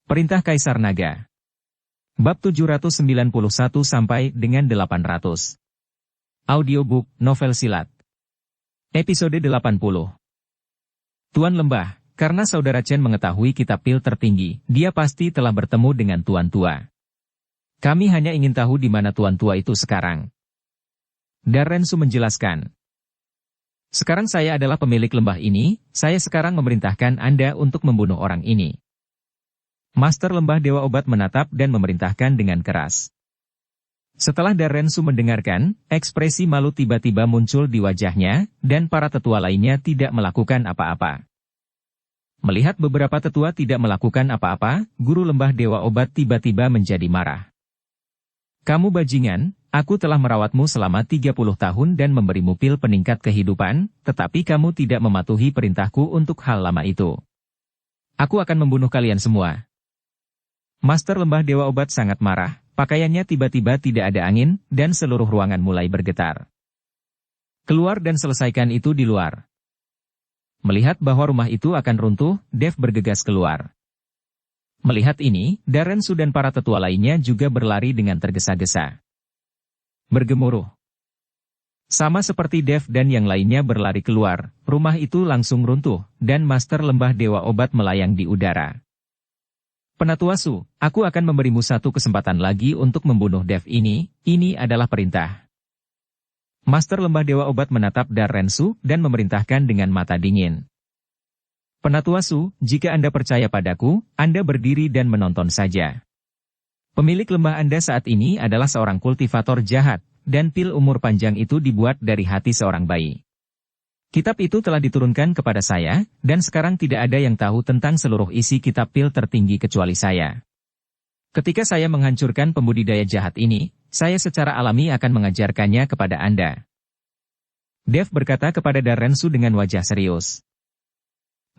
Perintah Kaisar Naga. Bab 791 sampai dengan 800. Audiobook, novel silat. Episode 80. Tuan Lembah, karena Saudara Chen mengetahui kitab pil tertinggi, dia pasti telah bertemu dengan Tuan Tua. Kami hanya ingin tahu di mana Tuan Tua itu sekarang. Darren Su menjelaskan. Sekarang saya adalah pemilik lembah ini, saya sekarang memerintahkan Anda untuk membunuh orang ini. Master Lembah Dewa Obat menatap dan memerintahkan dengan keras. Setelah Darren Su mendengarkan, ekspresi malu tiba-tiba muncul di wajahnya, dan para tetua lainnya tidak melakukan apa-apa. Melihat beberapa tetua tidak melakukan apa-apa, Guru Lembah Dewa Obat tiba-tiba menjadi marah. Kamu bajingan, aku telah merawatmu selama 30 tahun dan memberimu pil peningkat kehidupan, tetapi kamu tidak mematuhi perintahku untuk hal lama itu. Aku akan membunuh kalian semua. Master Lembah Dewa Obat sangat marah, pakaiannya tiba-tiba tidak ada angin, dan seluruh ruangan mulai bergetar. Keluar dan selesaikan itu di luar. Melihat bahwa rumah itu akan runtuh, Dev bergegas keluar. Melihat ini, Darren Su dan para tetua lainnya juga berlari dengan tergesa-gesa. Bergemuruh. Sama seperti Dev dan yang lainnya berlari keluar, rumah itu langsung runtuh, dan Master Lembah Dewa Obat melayang di udara. Penatua Su, aku akan memberimu satu kesempatan lagi untuk membunuh Dev ini adalah perintah. Master Lembah Dewa Obat menatap Darren Su dan memerintahkan dengan mata dingin. Penatua Su, jika Anda percaya padaku, Anda berdiri dan menonton saja. Pemilik lembah Anda saat ini adalah seorang kultivator jahat, dan pil umur panjang itu dibuat dari hati seorang bayi. Kitab itu telah diturunkan kepada saya, dan sekarang tidak ada yang tahu tentang seluruh isi kitab pil tertinggi kecuali saya. Ketika saya menghancurkan pembudidaya jahat ini, saya secara alami akan mengajarkannya kepada Anda. Dev berkata kepada Darren Su dengan wajah serius.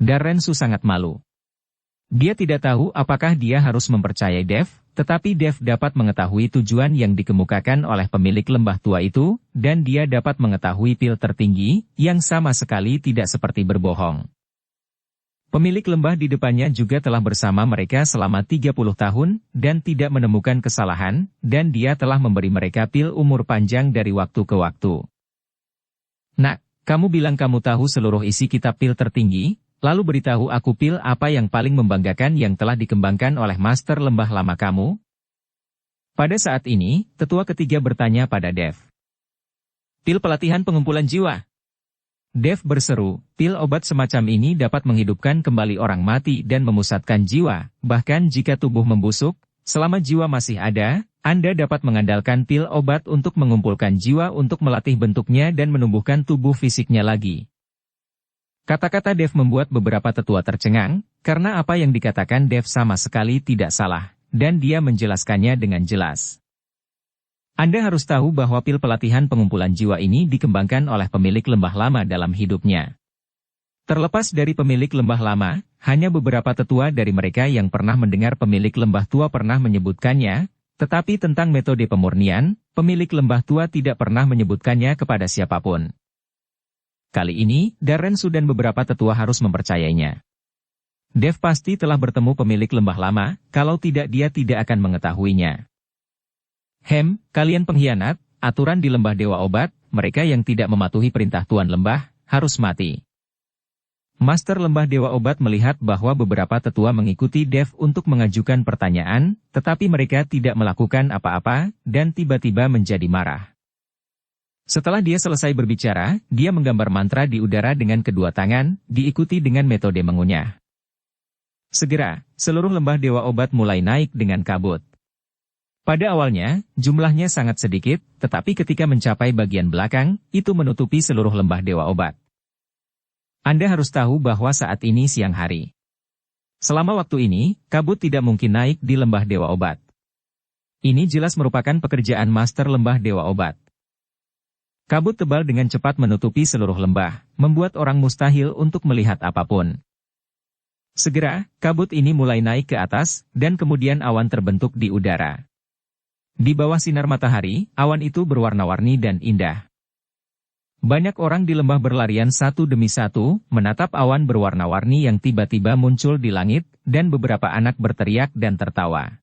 Darren Su sangat malu. Dia tidak tahu apakah dia harus mempercayai Dev, tetapi Dev dapat mengetahui tujuan yang dikemukakan oleh pemilik lembah tua itu, dan dia dapat mengetahui pil tertinggi, yang sama sekali tidak seperti berbohong. Pemilik lembah di depannya juga telah bersama mereka selama 30 tahun, dan tidak menemukan kesalahan, dan dia telah memberi mereka pil umur panjang dari waktu ke waktu. Nak, kamu bilang kamu tahu seluruh isi kitab pil tertinggi, lalu beritahu aku pil apa yang paling membanggakan yang telah dikembangkan oleh Master Lembah Lama kamu? Pada saat ini, tetua ketiga bertanya pada Dev. Pil pelatihan pengumpulan jiwa. Dev berseru, pil obat semacam ini dapat menghidupkan kembali orang mati dan memusatkan jiwa, bahkan jika tubuh membusuk, selama jiwa masih ada, Anda dapat mengandalkan pil obat untuk mengumpulkan jiwa untuk melatih bentuknya dan menumbuhkan tubuh fisiknya lagi. Kata-kata Dev membuat beberapa tetua tercengang, karena apa yang dikatakan Dev sama sekali tidak salah, dan dia menjelaskannya dengan jelas. Anda harus tahu bahwa pil pelatihan pengumpulan jiwa ini dikembangkan oleh pemilik lembah lama dalam hidupnya. Terlepas dari pemilik lembah lama, hanya beberapa tetua dari mereka yang pernah mendengar pemilik lembah tua pernah menyebutkannya, tetapi tentang metode pemurnian, pemilik lembah tua tidak pernah menyebutkannya kepada siapapun. Kali ini, Darren Su dan beberapa tetua harus mempercayainya. Dev pasti telah bertemu pemilik lembah lama, kalau tidak dia tidak akan mengetahuinya. Kalian pengkhianat, aturan di lembah Dewa Obat, mereka yang tidak mematuhi perintah Tuan Lembah, harus mati. Master Lembah Dewa Obat melihat bahwa beberapa tetua mengikuti Dev untuk mengajukan pertanyaan, tetapi mereka tidak melakukan apa-apa, dan tiba-tiba menjadi marah. Setelah dia selesai berbicara, dia menggambar mantra di udara dengan kedua tangan, diikuti dengan metode mengunyah. Segera, seluruh lembah Dewa Obat mulai naik dengan kabut. Pada awalnya, jumlahnya sangat sedikit, tetapi ketika mencapai bagian belakang, itu menutupi seluruh lembah Dewa Obat. Anda harus tahu bahwa saat ini siang hari. Selama waktu ini, kabut tidak mungkin naik di lembah Dewa Obat. Ini jelas merupakan pekerjaan Master Lembah Dewa Obat. Kabut tebal dengan cepat menutupi seluruh lembah, membuat orang mustahil untuk melihat apapun. Segera, kabut ini mulai naik ke atas, dan kemudian awan terbentuk di udara. Di bawah sinar matahari, awan itu berwarna-warni dan indah. Banyak orang di lembah berlarian satu demi satu, menatap awan berwarna-warni yang tiba-tiba muncul di langit, dan beberapa anak berteriak dan tertawa.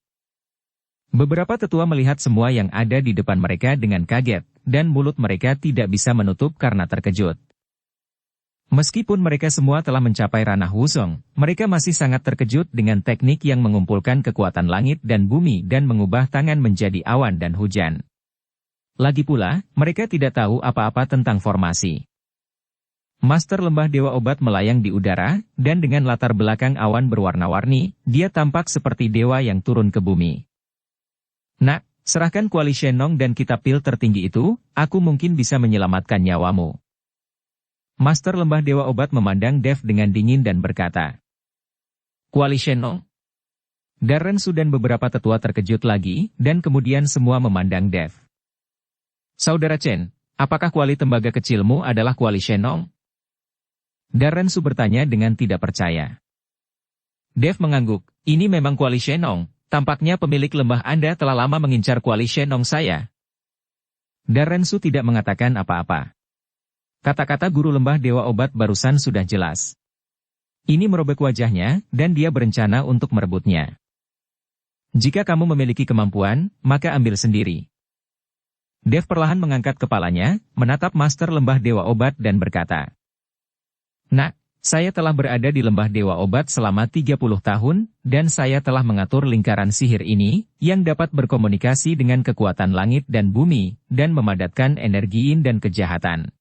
Beberapa tetua melihat semua yang ada di depan mereka dengan kaget, dan mulut mereka tidak bisa menutup karena terkejut. Meskipun mereka semua telah mencapai ranah Wusong, mereka masih sangat terkejut dengan teknik yang mengumpulkan kekuatan langit dan bumi dan mengubah tangan menjadi awan dan hujan. Lagi pula, mereka tidak tahu apa-apa tentang formasi. Master Lembah Dewa Obat melayang di udara, dan dengan latar belakang awan berwarna-warni, dia tampak seperti dewa yang turun ke bumi. Nak, serahkan kuali Shenong dan kitab pil tertinggi itu, aku mungkin bisa menyelamatkan nyawamu. Master Lembah Dewa Obat memandang Dev dengan dingin dan berkata, "Kuali Shenong?" Darrensu dan beberapa tetua terkejut lagi, dan kemudian semua memandang Dev. "Saudara Chen, apakah kuali tembaga kecilmu adalah kuali Shenong?" Darrensu bertanya dengan tidak percaya. Dev mengangguk, "Ini memang kuali Shenong, tampaknya pemilik lembah Anda telah lama mengincar kuali Shenong saya." Darrensu tidak mengatakan apa-apa. Kata-kata guru lembah Dewa Obat barusan sudah jelas. Ini merobek wajahnya, dan dia berencana untuk merebutnya. "Jika kamu memiliki kemampuan, maka ambil sendiri." Dev perlahan mengangkat kepalanya, menatap Master Lembah Dewa Obat dan berkata, "Nak, saya telah berada di Lembah Dewa Obat selama 30 tahun, dan saya telah mengatur lingkaran sihir ini, yang dapat berkomunikasi dengan kekuatan langit dan bumi, dan memadatkan energi yin dan kejahatan.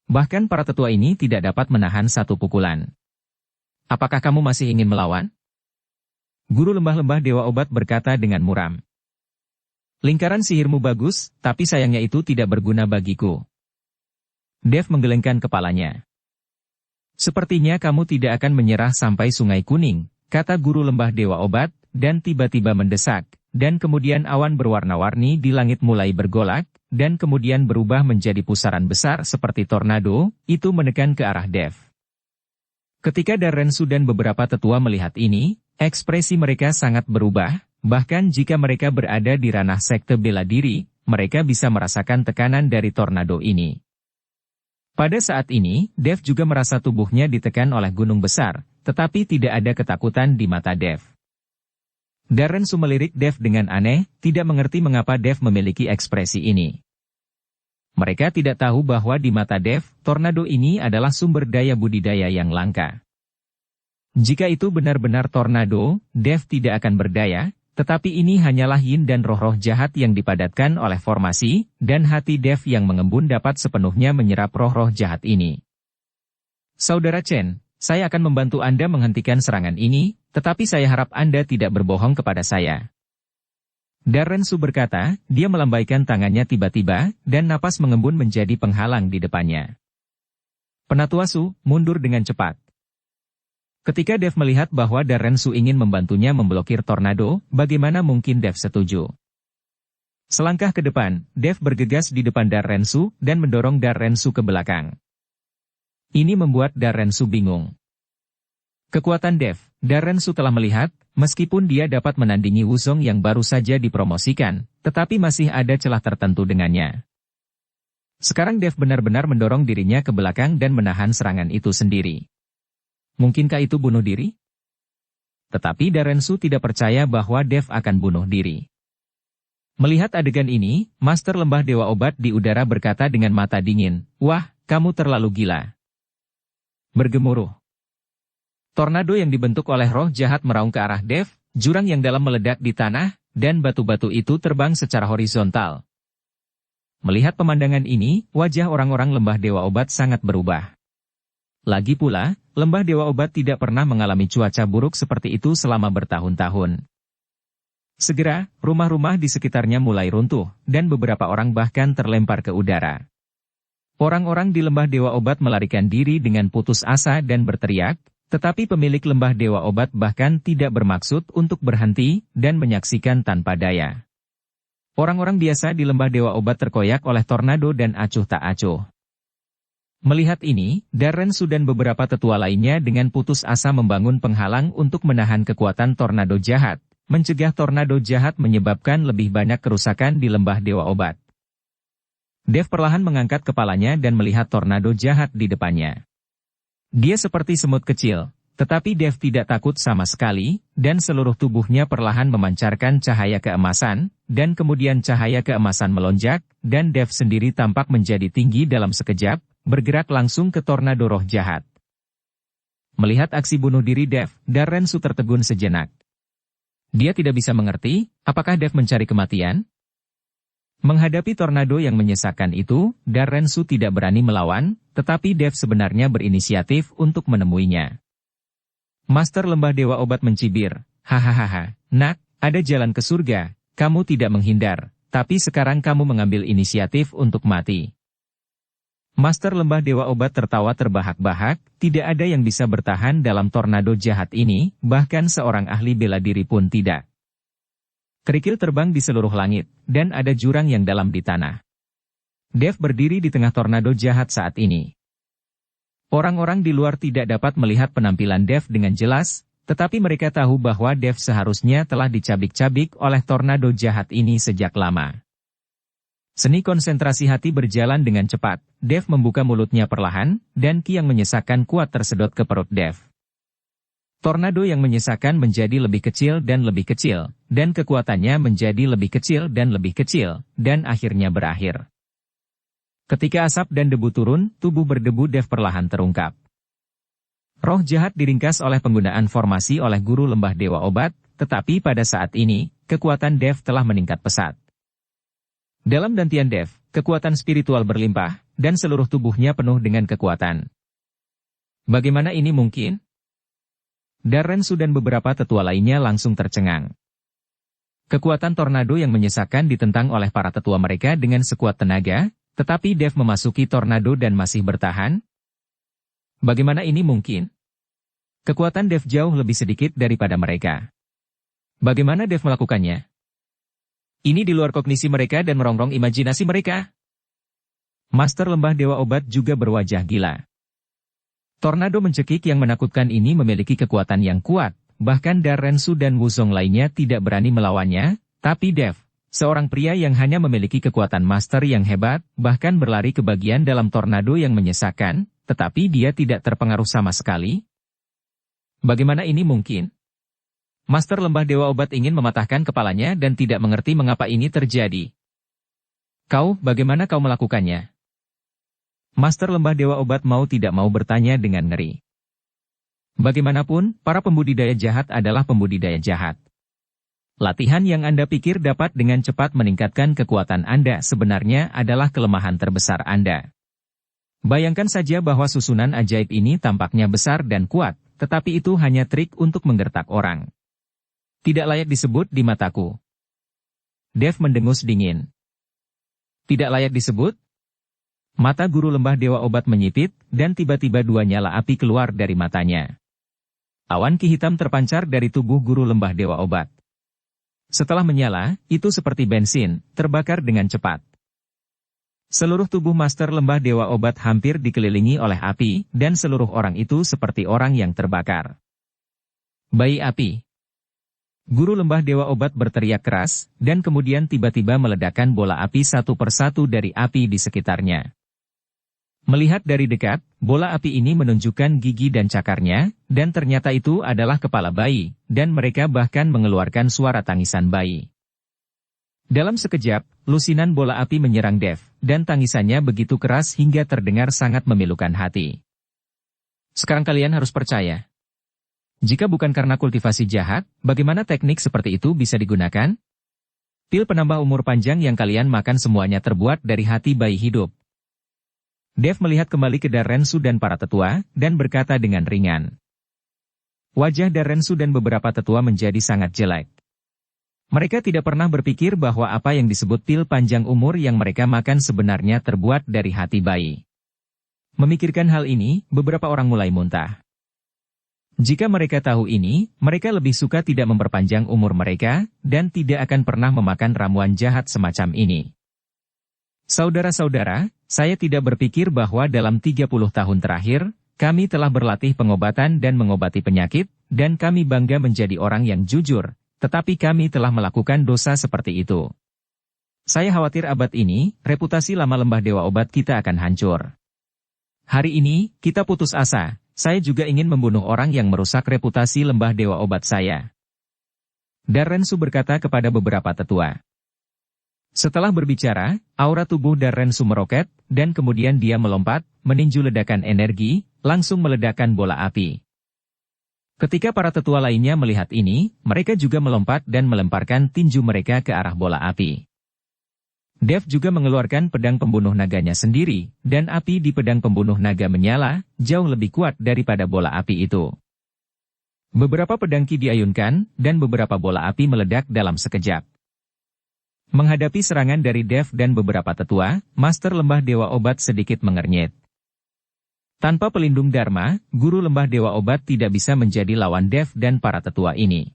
Bahkan para tetua ini tidak dapat menahan satu pukulan. Apakah kamu masih ingin melawan?" Guru lembah-lembah Dewa Obat berkata dengan muram. "Lingkaran sihirmu bagus, tapi sayangnya itu tidak berguna bagiku." Dev menggelengkan kepalanya. "Sepertinya kamu tidak akan menyerah sampai Sungai Kuning," kata guru lembah Dewa Obat, dan tiba-tiba mendesak, dan kemudian awan berwarna-warni di langit mulai bergolak, dan kemudian berubah menjadi pusaran besar seperti tornado, itu menekan ke arah Dev. Ketika Darrensu dan beberapa tetua melihat ini, ekspresi mereka sangat berubah. Bahkan jika mereka berada di ranah sekte bela diri, mereka bisa merasakan tekanan dari tornado ini. Pada saat ini, Dev juga merasa tubuhnya ditekan oleh gunung besar, tetapi tidak ada ketakutan di mata Dev. Darrensu melirik Dev dengan aneh, tidak mengerti mengapa Dev memiliki ekspresi ini. Mereka tidak tahu bahwa di mata Dev, tornado ini adalah sumber daya budidaya yang langka. Jika itu benar-benar tornado, Dev tidak akan berdaya, tetapi ini hanyalah yin dan roh-roh jahat yang dipadatkan oleh formasi, dan hati Dev yang mengembun dapat sepenuhnya menyerap roh-roh jahat ini. "Saudara Chen, saya akan membantu Anda menghentikan serangan ini, tetapi saya harap Anda tidak berbohong kepada saya." Darrensu berkata, dia melambaikan tangannya tiba-tiba, dan napas mengembun menjadi penghalang di depannya. "Penatua Su, mundur dengan cepat." Ketika Dev melihat bahwa Darrensu ingin membantunya memblokir tornado, bagaimana mungkin Dev setuju? Selangkah ke depan, Dev bergegas di depan Darrensu dan mendorong Darrensu ke belakang. Ini membuat Darrensu bingung. Kekuatan Dev, Darrensu telah melihat, meskipun dia dapat menandingi Wusong yang baru saja dipromosikan, tetapi masih ada celah tertentu dengannya. Sekarang Dev benar-benar mendorong dirinya ke belakang dan menahan serangan itu sendiri. Mungkinkah itu bunuh diri? Tetapi Darrensu tidak percaya bahwa Dev akan bunuh diri. Melihat adegan ini, Master Lembah Dewa Obat di udara berkata dengan mata dingin, "Wah, kamu terlalu gila." Bergemuruh. Tornado yang dibentuk oleh roh jahat meraung ke arah Dev, jurang yang dalam meledak di tanah, dan batu-batu itu terbang secara horizontal. Melihat pemandangan ini, wajah orang-orang Lembah Dewa Obat sangat berubah. Lagi pula, Lembah Dewa Obat tidak pernah mengalami cuaca buruk seperti itu selama bertahun-tahun. Segera, rumah-rumah di sekitarnya mulai runtuh, dan beberapa orang bahkan terlempar ke udara. Orang-orang di Lembah Dewa Obat melarikan diri dengan putus asa dan berteriak, tetapi pemilik Lembah Dewa Obat bahkan tidak bermaksud untuk berhenti dan menyaksikan tanpa daya. Orang-orang biasa di Lembah Dewa Obat terkoyak oleh tornado dan acuh tak acuh. Melihat ini, Darrensu dan beberapa tetua lainnya dengan putus asa membangun penghalang untuk menahan kekuatan tornado jahat, mencegah tornado jahat menyebabkan lebih banyak kerusakan di Lembah Dewa Obat. Dev perlahan mengangkat kepalanya dan melihat tornado jahat di depannya. Dia seperti semut kecil, tetapi Dev tidak takut sama sekali, dan seluruh tubuhnya perlahan memancarkan cahaya keemasan, dan kemudian cahaya keemasan melonjak, dan Dev sendiri tampak menjadi tinggi dalam sekejap, bergerak langsung ke tornado roh jahat. Melihat aksi bunuh diri Dev, Darrensu tertegun sejenak. Dia tidak bisa mengerti, apakah Dev mencari kematian? Menghadapi tornado yang menyesakkan itu, Darrensu tidak berani melawan, tetapi Dev sebenarnya berinisiatif untuk menemuinya. Master Lembah Dewa Obat mencibir, hahaha, nak, ada jalan ke surga, kamu tidak menghindar, tapi sekarang kamu mengambil inisiatif untuk mati. Master Lembah Dewa Obat tertawa terbahak-bahak, tidak ada yang bisa bertahan dalam tornado jahat ini, bahkan seorang ahli bela diri pun tidak. Kerikil terbang di seluruh langit, dan ada jurang yang dalam di tanah. Dev berdiri di tengah tornado jahat saat ini. Orang-orang di luar tidak dapat melihat penampilan Dev dengan jelas, tetapi mereka tahu bahwa Dev seharusnya telah dicabik-cabik oleh tornado jahat ini sejak lama. Seni konsentrasi hati berjalan dengan cepat, Dev membuka mulutnya perlahan, dan ki yang menyesakkan kuat tersedot ke perut Dev. Tornado yang menyesakkan menjadi lebih kecil, dan kekuatannya menjadi lebih kecil, dan akhirnya berakhir. Ketika asap dan debu turun, tubuh berdebu Dev perlahan terungkap. Roh jahat diringkas oleh penggunaan formasi oleh Guru Lembah Dewa Obat, tetapi pada saat ini, kekuatan Dev telah meningkat pesat. Dalam dantian Dev, kekuatan spiritual berlimpah, dan seluruh tubuhnya penuh dengan kekuatan. Bagaimana ini mungkin? Darrensu dan beberapa tetua lainnya langsung tercengang. Kekuatan tornado yang menyesakkan ditentang oleh para tetua mereka dengan sekuat tenaga, tetapi Dev memasuki tornado dan masih bertahan? Bagaimana ini mungkin? Kekuatan Dev jauh lebih sedikit daripada mereka. Bagaimana Dev melakukannya? Ini di luar kognisi mereka dan merongrong imajinasi mereka. Master Lembah Dewa Obat juga berwajah gila. Tornado mencekik yang menakutkan ini memiliki kekuatan yang kuat, bahkan Darrensu dan Wuzong lainnya tidak berani melawannya, tapi Dev, seorang pria yang hanya memiliki kekuatan master yang hebat, bahkan berlari ke bagian dalam tornado yang menyesakkan, tetapi dia tidak terpengaruh sama sekali. Bagaimana ini mungkin? Master Lembah Dewa Obat ingin mematahkan kepalanya dan tidak mengerti mengapa ini terjadi. Bagaimana kau melakukannya? Master Lembah Dewa Obat mau tidak mau bertanya dengan ngeri. Bagaimanapun, para pembudidaya jahat adalah pembudidaya jahat. Latihan yang Anda pikir dapat dengan cepat meningkatkan kekuatan Anda sebenarnya adalah kelemahan terbesar Anda. Bayangkan saja bahwa susunan ajaib ini tampaknya besar dan kuat, tetapi itu hanya trik untuk menggertak orang. Tidak layak disebut di mataku. Dev mendengus dingin. Tidak layak disebut? Mata Guru Lembah Dewa Obat menyipit, dan tiba-tiba dua nyala api keluar dari matanya. Awan ki hitam terpancar dari tubuh Guru Lembah Dewa Obat. Setelah menyala, itu seperti bensin, terbakar dengan cepat. Seluruh tubuh Master Lembah Dewa Obat hampir dikelilingi oleh api, dan seluruh orang itu seperti orang yang terbakar. Bayi api. Guru Lembah Dewa Obat berteriak keras, dan kemudian tiba-tiba meledakkan bola api satu persatu dari api di sekitarnya. Melihat dari dekat, bola api ini menunjukkan gigi dan cakarnya, dan ternyata itu adalah kepala bayi, dan mereka bahkan mengeluarkan suara tangisan bayi. Dalam sekejap, lusinan bola api menyerang Dev, dan tangisannya begitu keras hingga terdengar sangat memilukan hati. Sekarang kalian harus percaya. Jika bukan karena kultivasi jahat, bagaimana teknik seperti itu bisa digunakan? Pil penambah umur panjang yang kalian makan semuanya terbuat dari hati bayi hidup. Dev melihat kembali ke Darrensu dan para tetua, dan berkata dengan ringan. Wajah Darrensu dan beberapa tetua menjadi sangat jelek. Mereka tidak pernah berpikir bahwa apa yang disebut pil panjang umur yang mereka makan sebenarnya terbuat dari hati bayi. Memikirkan hal ini, beberapa orang mulai muntah. Jika mereka tahu ini, mereka lebih suka tidak memperpanjang umur mereka, dan tidak akan pernah memakan ramuan jahat semacam ini. Saudara-saudara, saya tidak berpikir bahwa dalam 30 tahun terakhir, kami telah berlatih pengobatan dan mengobati penyakit, dan kami bangga menjadi orang yang jujur, tetapi kami telah melakukan dosa seperti itu. Saya khawatir abad ini, reputasi lama lembah dewa obat kita akan hancur. Hari ini, kita putus asa. Saya juga ingin membunuh orang yang merusak reputasi lembah dewa obat saya. Darrensu berkata kepada beberapa tetua. Setelah berbicara, aura tubuh Darrensu meroket, dan kemudian dia melompat, meninju ledakan energi, langsung meledakkan bola api. Ketika para tetua lainnya melihat ini, mereka juga melompat dan melemparkan tinju mereka ke arah bola api. Dev juga mengeluarkan pedang pembunuh naganya sendiri, dan api di pedang pembunuh naga menyala, jauh lebih kuat daripada bola api itu. Beberapa pedang ki diayunkan, dan beberapa bola api meledak dalam sekejap. Menghadapi serangan dari Dev dan beberapa tetua, Master Lembah Dewa Obat sedikit mengernyit. Tanpa pelindung Dharma, Guru Lembah Dewa Obat tidak bisa menjadi lawan Dev dan para tetua ini.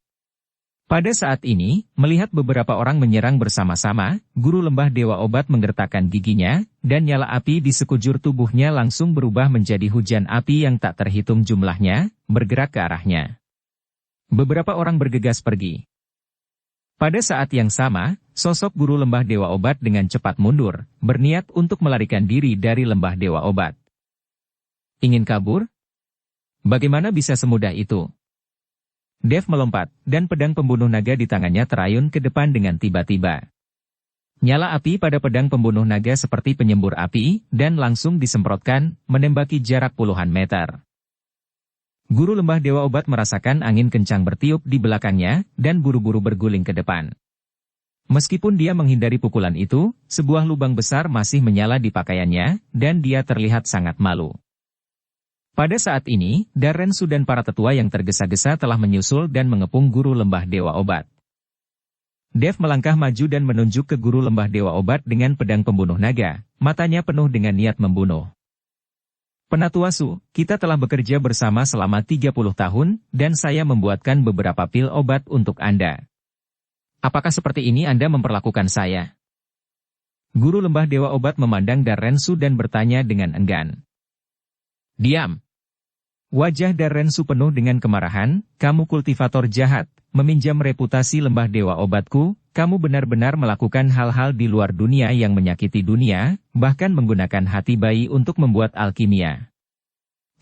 Pada saat ini, melihat beberapa orang menyerang bersama-sama, Guru Lembah Dewa Obat menggertakkan giginya, dan nyala api di sekujur tubuhnya langsung berubah menjadi hujan api yang tak terhitung jumlahnya, bergerak ke arahnya. Beberapa orang bergegas pergi. Pada saat yang sama, sosok Guru Lembah Dewa Obat dengan cepat mundur, berniat untuk melarikan diri dari Lembah Dewa Obat. Ingin kabur? Bagaimana bisa semudah itu? Dev melompat, dan pedang pembunuh naga di tangannya terayun ke depan dengan tiba-tiba. Nyala api pada pedang pembunuh naga seperti penyembur api, dan langsung disemprotkan, menembaki jarak puluhan meter. Guru Lembah Dewa Obat merasakan angin kencang bertiup di belakangnya, dan buru-buru berguling ke depan. Meskipun dia menghindari pukulan itu, sebuah lubang besar masih menyala di pakaiannya, dan dia terlihat sangat malu. Pada saat ini, Darrensu dan para tetua yang tergesa-gesa telah menyusul dan mengepung Guru Lembah Dewa Obat. Dev melangkah maju dan menunjuk ke Guru Lembah Dewa Obat dengan pedang pembunuh naga, matanya penuh dengan niat membunuh. Penatua Su, kita telah bekerja bersama selama 30 tahun, dan saya membuatkan beberapa pil obat untuk Anda. Apakah seperti ini Anda memperlakukan saya? Guru Lembah Dewa Obat memandang Darrensu dan bertanya dengan enggan. Diam. Wajah Darrensu penuh dengan kemarahan, kamu kultivator jahat, meminjam reputasi Lembah Dewa Obatku, kamu benar-benar melakukan hal-hal di luar dunia yang menyakiti dunia, bahkan menggunakan hati bayi untuk membuat alkimia.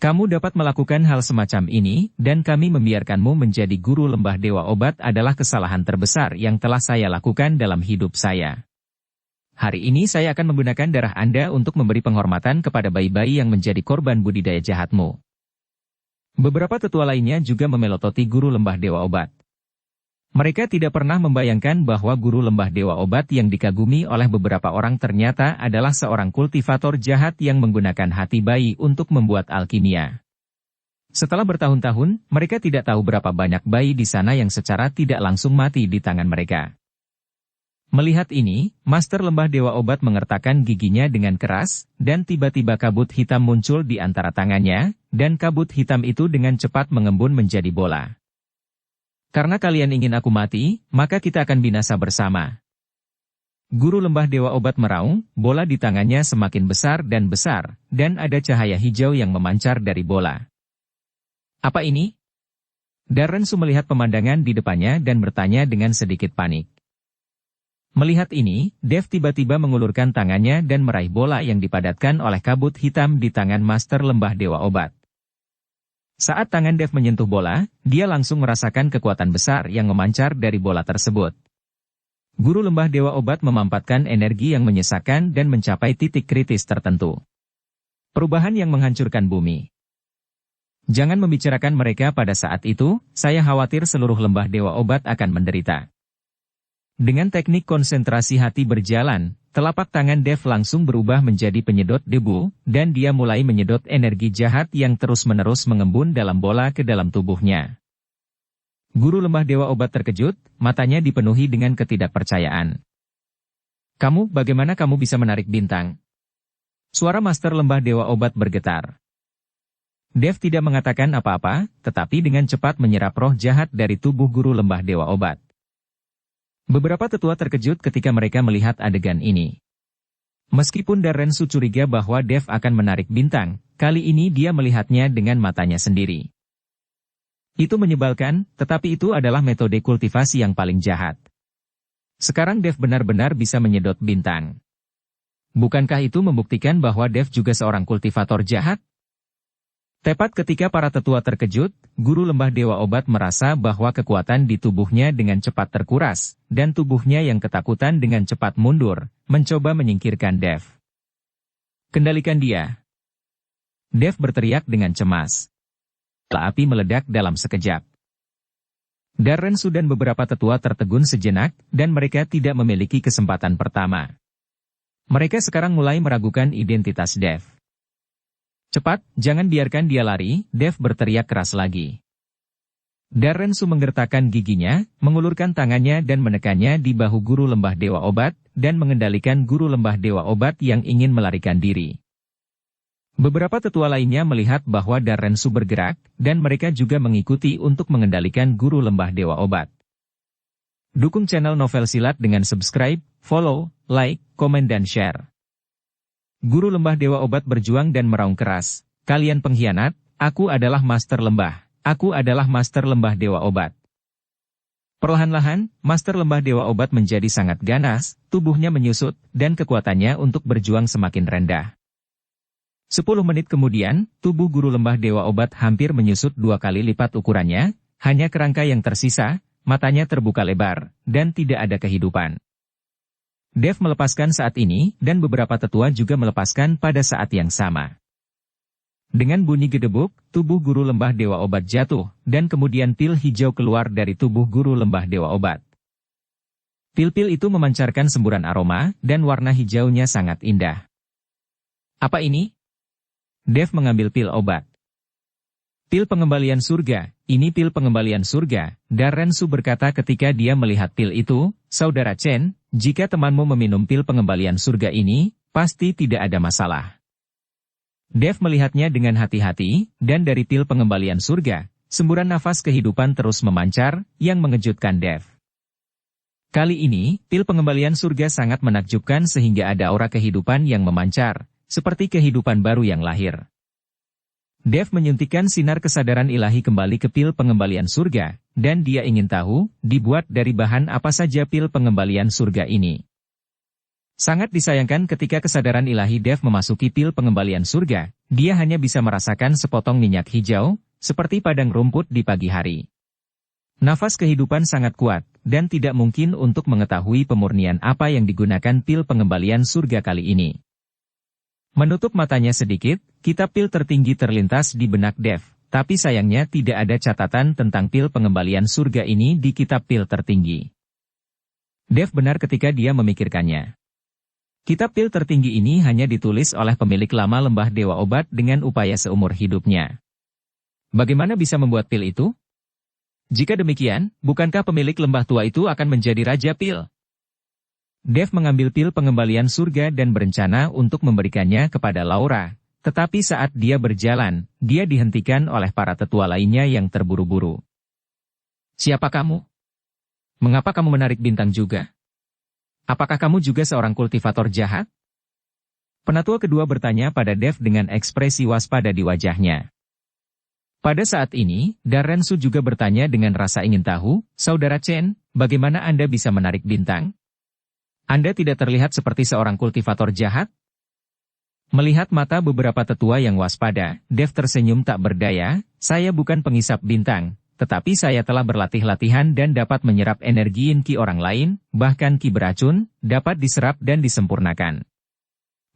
Kamu dapat melakukan hal semacam ini, dan kami membiarkanmu menjadi Guru Lembah Dewa Obat adalah kesalahan terbesar yang telah saya lakukan dalam hidup saya. Hari ini saya akan menggunakan darah Anda untuk memberi penghormatan kepada bayi-bayi yang menjadi korban budidaya jahatmu. Beberapa tetua lainnya juga memelototi Guru Lembah Dewa Obat. Mereka tidak pernah membayangkan bahwa Guru Lembah Dewa Obat yang dikagumi oleh beberapa orang ternyata adalah seorang kultivator jahat yang menggunakan hati bayi untuk membuat alkimia. Setelah bertahun-tahun, mereka tidak tahu berapa banyak bayi di sana yang secara tidak langsung mati di tangan mereka. Melihat ini, Master Lembah Dewa Obat mengertakkan giginya dengan keras, dan tiba-tiba kabut hitam muncul di antara tangannya, dan kabut hitam itu dengan cepat mengembun menjadi bola. Karena kalian ingin aku mati, maka kita akan binasa bersama. Guru Lembah Dewa Obat meraung, bola di tangannya semakin besar, dan ada cahaya hijau yang memancar dari bola. Apa ini? Darrensu melihat pemandangan di depannya dan bertanya dengan sedikit panik. Melihat ini, Dev tiba-tiba mengulurkan tangannya dan meraih bola yang dipadatkan oleh kabut hitam di tangan Master Lembah Dewa Obat. Saat tangan Dev menyentuh bola, dia langsung merasakan kekuatan besar yang memancar dari bola tersebut. Guru Lembah Dewa Obat memampatkan energi yang menyesakan dan mencapai titik kritis tertentu. Perubahan yang menghancurkan bumi. Jangan membicarakan mereka pada saat itu, saya khawatir seluruh Lembah Dewa Obat akan menderita. Dengan teknik konsentrasi hati berjalan, telapak tangan Dev langsung berubah menjadi penyedot debu, dan dia mulai menyedot energi jahat yang terus-menerus mengembun dalam bola ke dalam tubuhnya. Guru Lembah Dewa Obat terkejut, matanya dipenuhi dengan ketidakpercayaan. Bagaimana kamu bisa menarik bintang? Suara Master Lembah Dewa Obat bergetar. Dev tidak mengatakan apa-apa, tetapi dengan cepat menyerap roh jahat dari tubuh Guru Lembah Dewa Obat. Beberapa tetua terkejut ketika mereka melihat adegan ini. Meskipun Darrensu curiga bahwa Dev akan menarik bintang, kali ini dia melihatnya dengan matanya sendiri. Itu menyebalkan, tetapi itu adalah metode kultivasi yang paling jahat. Sekarang Dev benar-benar bisa menyedot bintang. Bukankah itu membuktikan bahwa Dev juga seorang kultivator jahat? Tepat ketika para tetua terkejut, guru lembah Dewa Obat merasa bahwa kekuatan di tubuhnya dengan cepat terkuras, dan tubuhnya yang ketakutan dengan cepat mundur, mencoba menyingkirkan Dev. Kendalikan dia. Dev berteriak dengan cemas. Api meledak dalam sekejap. Darrensu dan beberapa tetua tertegun sejenak, dan mereka tidak memiliki kesempatan pertama. Mereka sekarang mulai meragukan identitas Dev. Cepat, jangan biarkan dia lari, Dev berteriak keras lagi. Darrensu menggertakkan giginya, mengulurkan tangannya dan menekannya di bahu guru lembah Dewa Obat, dan mengendalikan guru lembah Dewa Obat yang ingin melarikan diri. Beberapa tetua lainnya melihat bahwa Darrensu bergerak, dan mereka juga mengikuti untuk mengendalikan guru lembah Dewa Obat. Dukung channel Novel Silat dengan subscribe, follow, like, komen dan share. Guru lembah Dewa Obat berjuang dan meraung keras. Kalian pengkhianat, aku adalah Master Lembah. Aku adalah Master Lembah Dewa Obat. Perlahan-lahan, Master Lembah Dewa Obat menjadi sangat ganas, tubuhnya menyusut, dan kekuatannya untuk berjuang semakin rendah. 10 menit kemudian, tubuh guru lembah Dewa Obat hampir menyusut 2 kali lipat ukurannya, hanya kerangka yang tersisa, matanya terbuka lebar, dan tidak ada kehidupan. Dev melepaskan saat ini, dan beberapa tetua juga melepaskan pada saat yang sama. Dengan bunyi gedebuk, tubuh guru lembah Dewa Obat jatuh, dan kemudian pil hijau keluar dari tubuh guru lembah Dewa Obat. Pil-pil itu memancarkan semburan aroma, dan warna hijaunya sangat indah. Apa ini? Dev mengambil pil obat. Pil pengembalian surga, ini pil pengembalian surga, Darrensu berkata ketika dia melihat pil itu, Saudara Chen, jika temanmu meminum pil pengembalian surga ini, pasti tidak ada masalah. Dev melihatnya dengan hati-hati, dan dari pil pengembalian surga, semburan nafas kehidupan terus memancar, yang mengejutkan Dev. Kali ini, pil pengembalian surga sangat menakjubkan sehingga ada aura kehidupan yang memancar, seperti kehidupan baru yang lahir. Dev menyuntikkan sinar kesadaran ilahi kembali ke pil pengembalian surga, dan dia ingin tahu, dibuat dari bahan apa saja pil pengembalian surga ini. Sangat disayangkan ketika kesadaran ilahi Dev memasuki pil pengembalian surga, dia hanya bisa merasakan sepotong minyak hijau, seperti padang rumput di pagi hari. Nafas kehidupan sangat kuat, dan tidak mungkin untuk mengetahui pemurnian apa yang digunakan pil pengembalian surga kali ini. Menutup matanya sedikit, kitab pil tertinggi terlintas di benak Dev, tapi sayangnya tidak ada catatan tentang pil pengembalian surga ini di kitab pil tertinggi. Dev benar ketika dia memikirkannya. Kitab pil tertinggi ini hanya ditulis oleh pemilik lama lembah Dewa Obat dengan upaya seumur hidupnya. Bagaimana bisa membuat pil itu? Jika demikian, bukankah pemilik lembah tua itu akan menjadi raja pil? Dev mengambil pil pengembalian surga dan berencana untuk memberikannya kepada Laura, tetapi saat dia berjalan, dia dihentikan oleh para tetua lainnya yang terburu-buru. Siapa kamu? Mengapa kamu menarik bintang juga? Apakah kamu juga seorang kultivator jahat? Penatua kedua bertanya pada Dev dengan ekspresi waspada di wajahnya. Pada saat ini, Darrensu juga bertanya dengan rasa ingin tahu, Saudara Chen, bagaimana Anda bisa menarik bintang? Anda tidak terlihat seperti seorang kultivator jahat? Melihat mata beberapa tetua yang waspada, Dev tersenyum tak berdaya, saya bukan pengisap bintang, tetapi saya telah berlatih-latihan dan dapat menyerap energi ki orang lain, bahkan ki beracun, dapat diserap dan disempurnakan.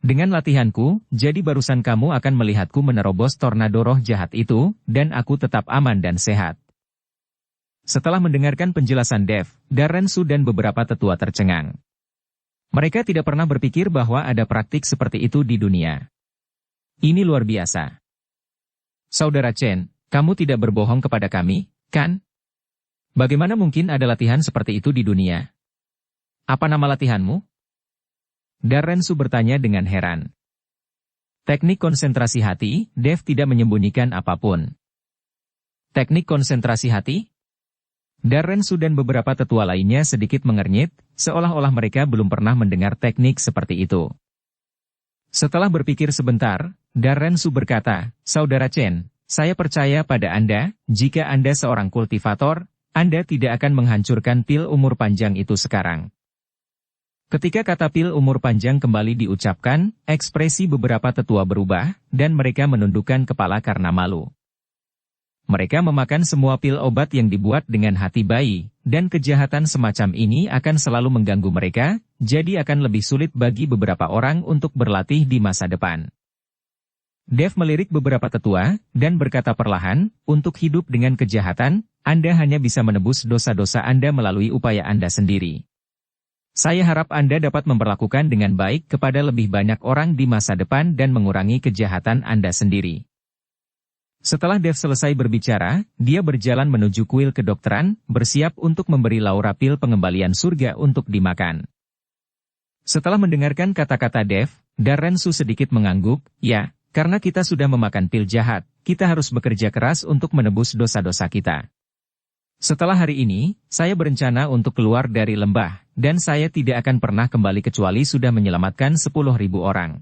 Dengan latihanku, jadi barusan kamu akan melihatku menerobos tornado roh jahat itu, dan aku tetap aman dan sehat. Setelah mendengarkan penjelasan Dev, Darrensu dan beberapa tetua tercengang. Mereka tidak pernah berpikir bahwa ada praktik seperti itu di dunia. Ini luar biasa. Saudara Chen, kamu tidak berbohong kepada kami, kan? Bagaimana mungkin ada latihan seperti itu di dunia? Apa nama latihanmu? Darrensu bertanya dengan heran. Teknik konsentrasi hati, Dev tidak menyembunyikan apapun. Teknik konsentrasi hati? Darrensu dan beberapa tetua lainnya sedikit mengernyit, seolah-olah mereka belum pernah mendengar teknik seperti itu. Setelah berpikir sebentar, Darrensu berkata, Saudara Chen, saya percaya pada Anda, jika Anda seorang kultivator, Anda tidak akan menghancurkan pil umur panjang itu sekarang. Ketika kata pil umur panjang kembali diucapkan, ekspresi beberapa tetua berubah, dan mereka menundukkan kepala karena malu. Mereka memakan semua pil obat yang dibuat dengan hati bayi, dan kejahatan semacam ini akan selalu mengganggu mereka, jadi akan lebih sulit bagi beberapa orang untuk berlatih di masa depan. Dev melirik beberapa tetua, dan berkata perlahan, untuk hidup dengan kejahatan, Anda hanya bisa menebus dosa-dosa Anda melalui upaya Anda sendiri. Saya harap Anda dapat memperlakukan dengan baik kepada lebih banyak orang di masa depan dan mengurangi kejahatan Anda sendiri. Setelah Dev selesai berbicara, dia berjalan menuju kuil kedokteran, bersiap untuk memberi Laura pil pengembalian surga untuk dimakan. Setelah mendengarkan kata-kata Dev, Darren Su sedikit mengangguk, ya, karena kita sudah memakan pil jahat, kita harus bekerja keras untuk menebus dosa-dosa kita. Setelah hari ini, saya berencana untuk keluar dari lembah, dan saya tidak akan pernah kembali kecuali sudah menyelamatkan 10.000 orang.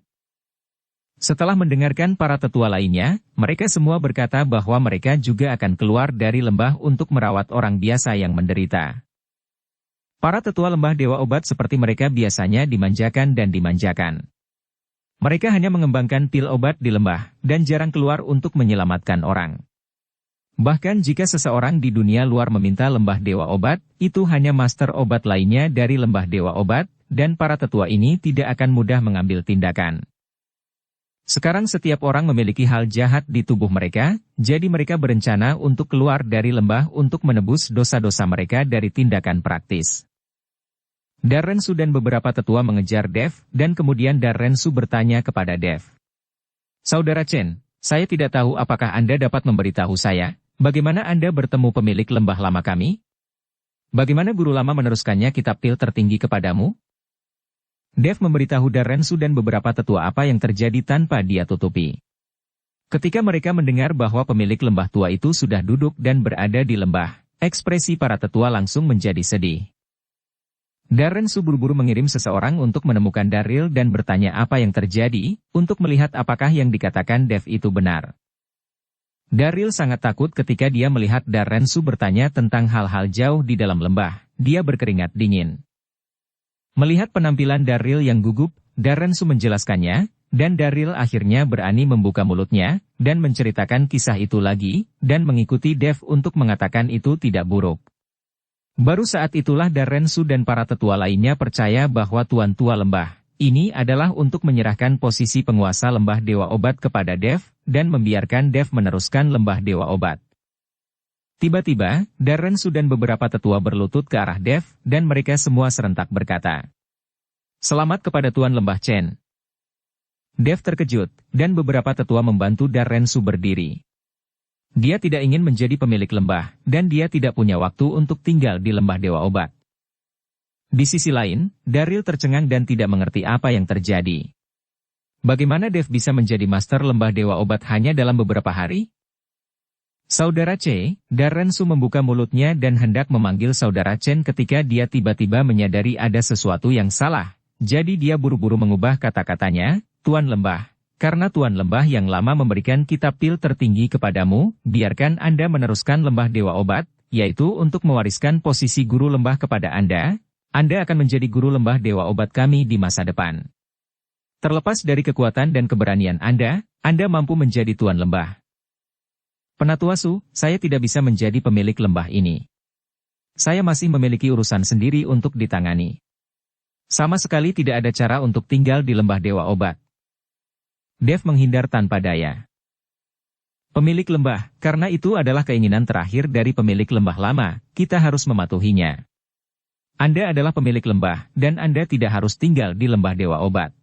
Setelah mendengarkan para tetua lainnya, mereka semua berkata bahwa mereka juga akan keluar dari lembah untuk merawat orang biasa yang menderita. Para tetua lembah Dewa Obat seperti mereka biasanya dimanjakan dan dimanjakan. Mereka hanya mengembangkan pil obat di lembah, dan jarang keluar untuk menyelamatkan orang. Bahkan jika seseorang di dunia luar meminta lembah Dewa Obat, itu hanya master obat lainnya dari lembah Dewa Obat, dan para tetua ini tidak akan mudah mengambil tindakan. Sekarang setiap orang memiliki hal jahat di tubuh mereka, jadi mereka berencana untuk keluar dari lembah untuk menebus dosa-dosa mereka dari tindakan praktis. Darren Su dan beberapa tetua mengejar Dev, dan kemudian Darren Su bertanya kepada Dev. Saudara Chen, saya tidak tahu apakah Anda dapat memberitahu saya, bagaimana Anda bertemu pemilik lembah lama kami? Bagaimana guru lama meneruskannya kitab pil tertinggi kepadamu? Dev memberitahu Darren Su dan beberapa tetua apa yang terjadi tanpa dia tutupi. Ketika mereka mendengar bahwa pemilik lembah tua itu sudah duduk dan berada di lembah, ekspresi para tetua langsung menjadi sedih. Darren Su buru-buru mengirim seseorang untuk menemukan Daryl dan bertanya apa yang terjadi, untuk melihat apakah yang dikatakan Dev itu benar. Daryl sangat takut ketika dia melihat Darren Su bertanya tentang hal-hal jauh di dalam lembah, dia berkeringat dingin. Melihat penampilan Daryl yang gugup, Darren Su menjelaskannya, dan Daryl akhirnya berani membuka mulutnya, dan menceritakan kisah itu lagi, dan mengikuti Dev untuk mengatakan itu tidak buruk. Baru saat itulah Darren Su dan para tetua lainnya percaya bahwa Tuan Tua Lembah ini adalah untuk menyerahkan posisi penguasa Lembah Dewa Obat kepada Dev, dan membiarkan Dev meneruskan Lembah Dewa Obat. Tiba-tiba, Darren Su dan beberapa tetua berlutut ke arah Dev, dan mereka semua serentak berkata, "Selamat kepada Tuan Lembah Chen." Dev terkejut, dan beberapa tetua membantu Darren Su berdiri. Dia tidak ingin menjadi pemilik lembah, dan dia tidak punya waktu untuk tinggal di Lembah Dewa Obat. Di sisi lain, Daryl tercengang dan tidak mengerti apa yang terjadi. Bagaimana Dev bisa menjadi master Lembah Dewa Obat hanya dalam beberapa hari? Saudara C, Darren Su membuka mulutnya dan hendak memanggil Saudara Chen ketika dia tiba-tiba menyadari ada sesuatu yang salah. Jadi dia buru-buru mengubah kata-katanya, Tuan Lembah. Karena Tuan Lembah yang lama memberikan kitab pil tertinggi kepadamu, biarkan Anda meneruskan Lembah Dewa Obat, yaitu untuk mewariskan posisi guru lembah kepada Anda akan menjadi guru Lembah Dewa Obat kami di masa depan. Terlepas dari kekuatan dan keberanian Anda mampu menjadi Tuan Lembah. Penatua Su, saya tidak bisa menjadi pemilik lembah ini. Saya masih memiliki urusan sendiri untuk ditangani. Sama sekali tidak ada cara untuk tinggal di Lembah Dewa Obat. Dev menghindar tanpa daya. Pemilik lembah, karena itu adalah keinginan terakhir dari pemilik lembah lama, kita harus mematuhinya. Anda adalah pemilik lembah, dan Anda tidak harus tinggal di Lembah Dewa Obat.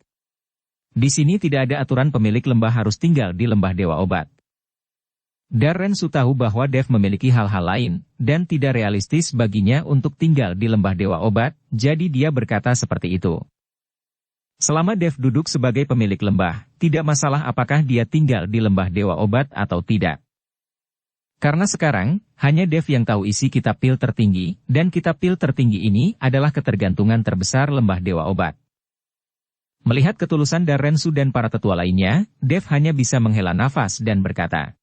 Di sini tidak ada aturan pemilik lembah harus tinggal di Lembah Dewa Obat. Darren Su tahu bahwa Dev memiliki hal-hal lain, dan tidak realistis baginya untuk tinggal di Lembah Dewa Obat, jadi dia berkata seperti itu. Selama Dev duduk sebagai pemilik lembah, tidak masalah apakah dia tinggal di Lembah Dewa Obat atau tidak. Karena sekarang, hanya Dev yang tahu isi kitab pil tertinggi, dan kitab pil tertinggi ini adalah ketergantungan terbesar Lembah Dewa Obat. Melihat ketulusan Darren Su dan para tetua lainnya, Dev hanya bisa menghela nafas dan berkata,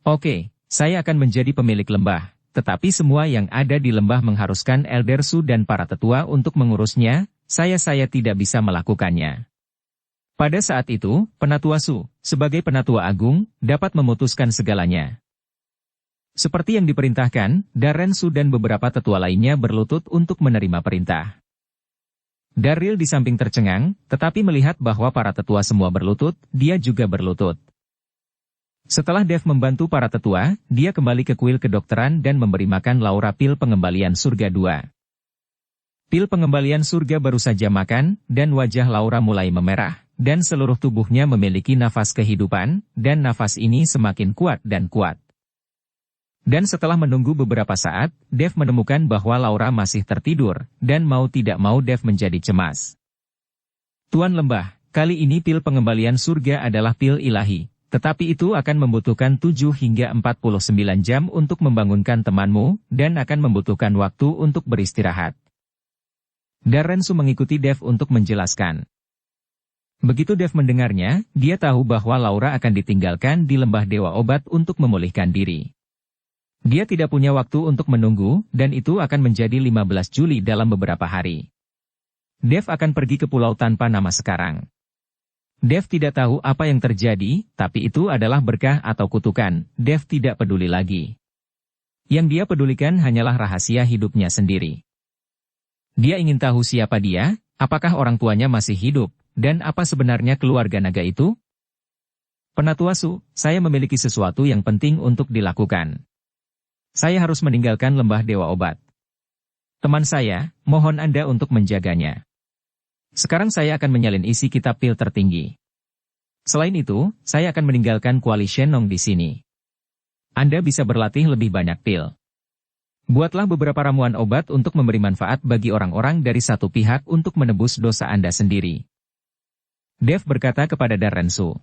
"Oke, saya akan menjadi pemilik lembah, tetapi semua yang ada di lembah mengharuskan Elder Su dan para tetua untuk mengurusnya, saya tidak bisa melakukannya. Pada saat itu, Penatua Su, sebagai Penatua Agung, dapat memutuskan segalanya. Seperti yang diperintahkan, Darren Su dan beberapa tetua lainnya berlutut untuk menerima perintah. Darryl di samping tercengang, tetapi melihat bahwa para tetua semua berlutut, dia juga berlutut. Setelah Dev membantu para tetua, dia kembali ke kuil kedokteran dan memberi makan Laura pil pengembalian surga 2. Pil pengembalian surga baru saja makan, dan wajah Laura mulai memerah, dan seluruh tubuhnya memiliki nafas kehidupan, dan nafas ini semakin kuat dan kuat. Dan setelah menunggu beberapa saat, Dev menemukan bahwa Laura masih tertidur, dan mau tidak mau Dev menjadi cemas. Tuan Lembah, kali ini pil pengembalian surga adalah pil ilahi, tetapi itu akan membutuhkan 7 hingga 49 jam untuk membangunkan temanmu, dan akan membutuhkan waktu untuk beristirahat. Darren Su mengikuti Dev untuk menjelaskan. Begitu Dev mendengarnya, dia tahu bahwa Laura akan ditinggalkan di lembah Dewa Obat untuk memulihkan diri. Dia tidak punya waktu untuk menunggu, dan itu akan menjadi 15 Juli dalam beberapa hari. Dev akan pergi ke pulau tanpa nama sekarang. Dev tidak tahu apa yang terjadi, tapi itu adalah berkah atau kutukan, Dev tidak peduli lagi. Yang dia pedulikan hanyalah rahasia hidupnya sendiri. Dia ingin tahu siapa dia, apakah orang tuanya masih hidup, dan apa sebenarnya keluarga naga itu? Penatua Su, saya memiliki sesuatu yang penting untuk dilakukan. Saya harus meninggalkan lembah Dewa Obat. Teman saya, mohon Anda untuk menjaganya. Sekarang saya akan menyalin isi kitab pil tertinggi. Selain itu, saya akan meninggalkan kuali Shenong di sini. Anda bisa berlatih lebih banyak pil. Buatlah beberapa ramuan obat untuk memberi manfaat bagi orang-orang dari satu pihak untuk menebus dosa Anda sendiri. Dev berkata kepada Darren Su.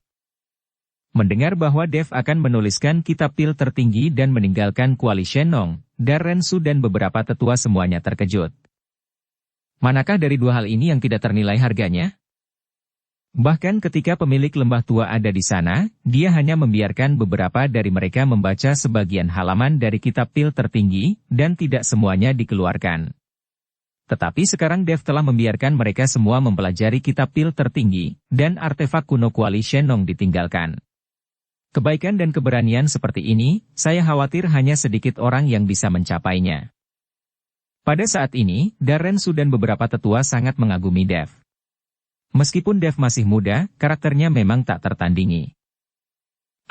Mendengar bahwa Dev akan menuliskan kitab pil tertinggi dan meninggalkan kuali Shenong, Darren Su dan beberapa tetua semuanya terkejut. Manakah dari dua hal ini yang tidak ternilai harganya? Bahkan ketika pemilik lembah tua ada di sana, dia hanya membiarkan beberapa dari mereka membaca sebagian halaman dari kitab pil tertinggi, dan tidak semuanya dikeluarkan. Tetapi sekarang Dev telah membiarkan mereka semua mempelajari kitab pil tertinggi, dan artefak kuno kuali Shenong ditinggalkan. Kebaikan dan keberanian seperti ini, saya khawatir hanya sedikit orang yang bisa mencapainya. Pada saat ini, Darren Su dan beberapa tetua sangat mengagumi Dev. Meskipun Dev masih muda, karakternya memang tak tertandingi.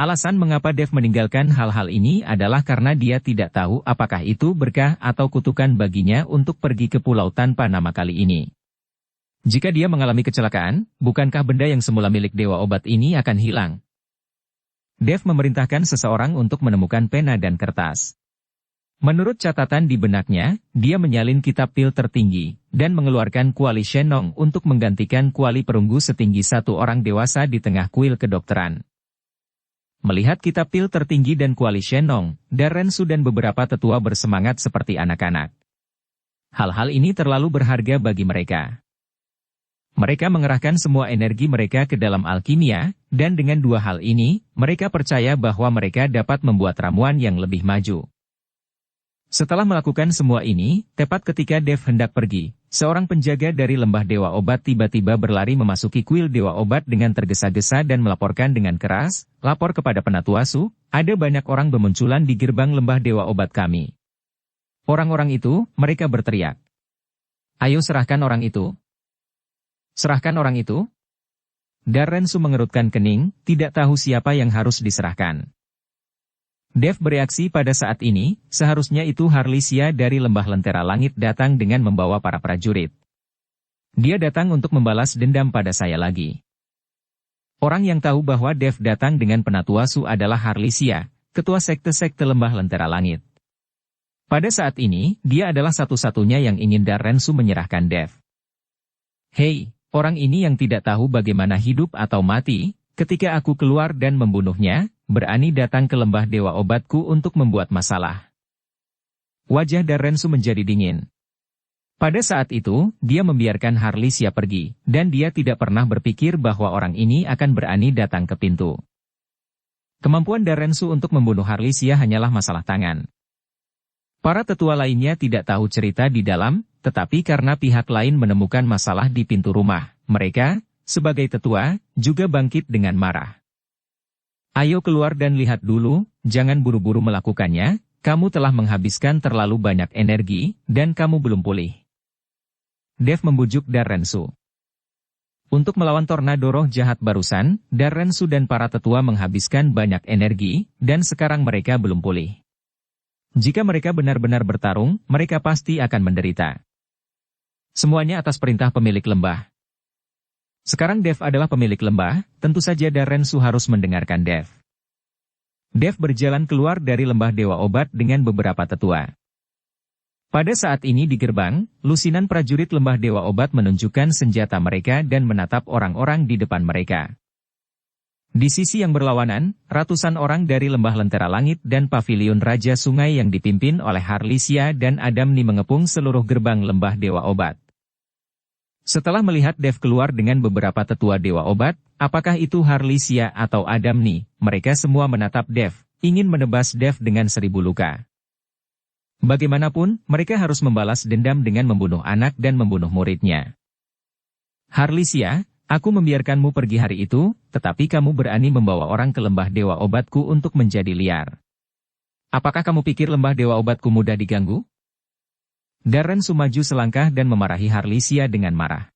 Alasan mengapa Dev meninggalkan hal-hal ini adalah karena dia tidak tahu apakah itu berkah atau kutukan baginya untuk pergi ke pulau tanpa nama kali ini. Jika dia mengalami kecelakaan, bukankah benda yang semula milik Dewa Obat ini akan hilang? Dev memerintahkan seseorang untuk menemukan pena dan kertas. Menurut catatan di benaknya, dia menyalin kitab pil tertinggi, dan mengeluarkan kuali Shenong untuk menggantikan kuali perunggu setinggi satu orang dewasa di tengah kuil kedokteran. Melihat kitab pil tertinggi dan kuali Shenong, Darren Su dan beberapa tetua bersemangat seperti anak-anak. Hal-hal ini terlalu berharga bagi mereka. Mereka mengerahkan semua energi mereka ke dalam alkimia, dan dengan dua hal ini, mereka percaya bahwa mereka dapat membuat ramuan yang lebih maju. Setelah melakukan semua ini, tepat ketika Dev hendak pergi, seorang penjaga dari lembah Dewa Obat tiba-tiba berlari memasuki kuil Dewa Obat dengan tergesa-gesa dan melaporkan dengan keras, lapor kepada Penatua Su, ada banyak orang bermunculan di gerbang lembah Dewa Obat kami. Orang-orang itu, mereka berteriak. Ayo serahkan orang itu. Serahkan orang itu? Darren Su mengerutkan kening, tidak tahu siapa yang harus diserahkan. Dev bereaksi pada saat ini, seharusnya itu Harlisia dari Lembah Lentera Langit datang dengan membawa para prajurit. Dia datang untuk membalas dendam pada saya lagi. Orang yang tahu bahwa Dev datang dengan Penatua Su adalah Harlisia, ketua sekte-sekte Lembah Lentera Langit. Pada saat ini, dia adalah satu-satunya yang ingin Darren Su menyerahkan Dev. Hei! Orang ini yang tidak tahu bagaimana hidup atau mati, ketika aku keluar dan membunuhnya, berani datang ke lembah Dewa Obatku untuk membuat masalah. Wajah Darren Su menjadi dingin. Pada saat itu, dia membiarkan Harlisia pergi, dan dia tidak pernah berpikir bahwa orang ini akan berani datang ke pintu. Kemampuan Darren Su untuk membunuh Harlisia hanyalah masalah tangan. Para tetua lainnya tidak tahu cerita di dalam, tetapi karena pihak lain menemukan masalah di pintu rumah, mereka, sebagai tetua, juga bangkit dengan marah. Ayo keluar dan lihat dulu, jangan buru-buru melakukannya, kamu telah menghabiskan terlalu banyak energi, dan kamu belum pulih. Dev membujuk Darrensu. Untuk melawan tornado roh jahat barusan, Darrensu dan para tetua menghabiskan banyak energi, dan sekarang mereka belum pulih. Jika mereka benar-benar bertarung, mereka pasti akan menderita. Semuanya atas perintah pemilik lembah. Sekarang Dev adalah pemilik lembah, tentu saja Darrensu harus mendengarkan Dev. Dev berjalan keluar dari lembah Dewa Obat dengan beberapa tetua. Pada saat ini di gerbang, lusinan prajurit lembah Dewa Obat menunjukkan senjata mereka dan menatap orang-orang di depan mereka. Di sisi yang berlawanan, ratusan orang dari lembah Lentera Langit dan Paviliun Raja Sungai yang dipimpin oleh Harlisia dan Adamni mengepung seluruh gerbang lembah Dewa Obat. Setelah melihat Dev keluar dengan beberapa tetua Dewa Obat, apakah itu Harlisia atau Adamni, mereka semua menatap Dev, ingin menebas Dev dengan 1000 luka. Bagaimanapun, mereka harus membalas dendam dengan membunuh anak dan membunuh muridnya. Harlisia, aku membiarkanmu pergi hari itu, tetapi kamu berani membawa orang ke lembah Dewa Obatku untuk menjadi liar. Apakah kamu pikir lembah Dewa Obatku mudah diganggu? Darrensu maju selangkah dan memarahi Harlisia dengan marah.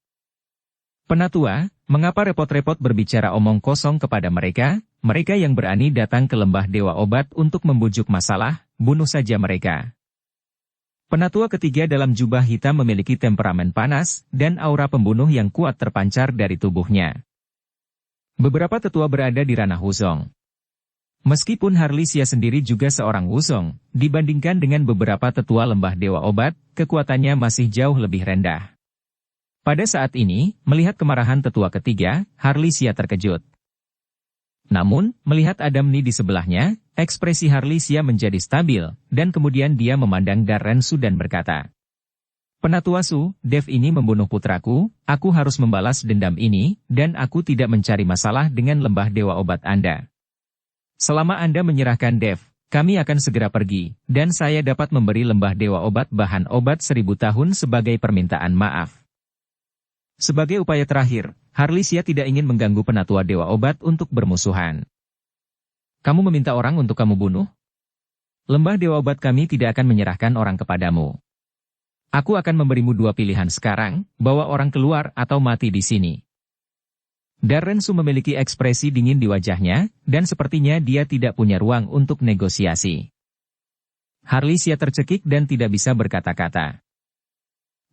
Penatua, mengapa repot-repot berbicara omong kosong kepada mereka? Mereka yang berani datang ke lembah Dewa Obat untuk membujuk masalah, bunuh saja mereka. Penatua ketiga dalam jubah hitam memiliki temperamen panas, dan aura pembunuh yang kuat terpancar dari tubuhnya. Beberapa tetua berada di ranah Wuzong. Meskipun Harlisia sendiri juga seorang Wuzong, dibandingkan dengan beberapa tetua lembah Dewa Obat, kekuatannya masih jauh lebih rendah. Pada saat ini, melihat kemarahan tetua ketiga, Harlisia terkejut. Namun, melihat Adamni di sebelahnya, ekspresi Harlisia menjadi stabil, dan kemudian dia memandang Darrensu dan berkata, Penatua Su, Dev ini membunuh putraku, aku harus membalas dendam ini, dan aku tidak mencari masalah dengan lembah Dewa Obat Anda. Selama Anda menyerahkan Dev, kami akan segera pergi, dan saya dapat memberi lembah Dewa Obat bahan obat 1000 tahun sebagai permintaan maaf. Sebagai upaya terakhir, Harlisia tidak ingin mengganggu penatua Dewa Obat untuk bermusuhan. Kamu meminta orang untuk kamu bunuh? Lembah Dewa Obat kami tidak akan menyerahkan orang kepadamu. Aku akan memberimu 2 pilihan sekarang, bawa orang keluar atau mati di sini. Darrensu memiliki ekspresi dingin di wajahnya, dan sepertinya dia tidak punya ruang untuk negosiasi. Harlisia tercekik dan tidak bisa berkata-kata.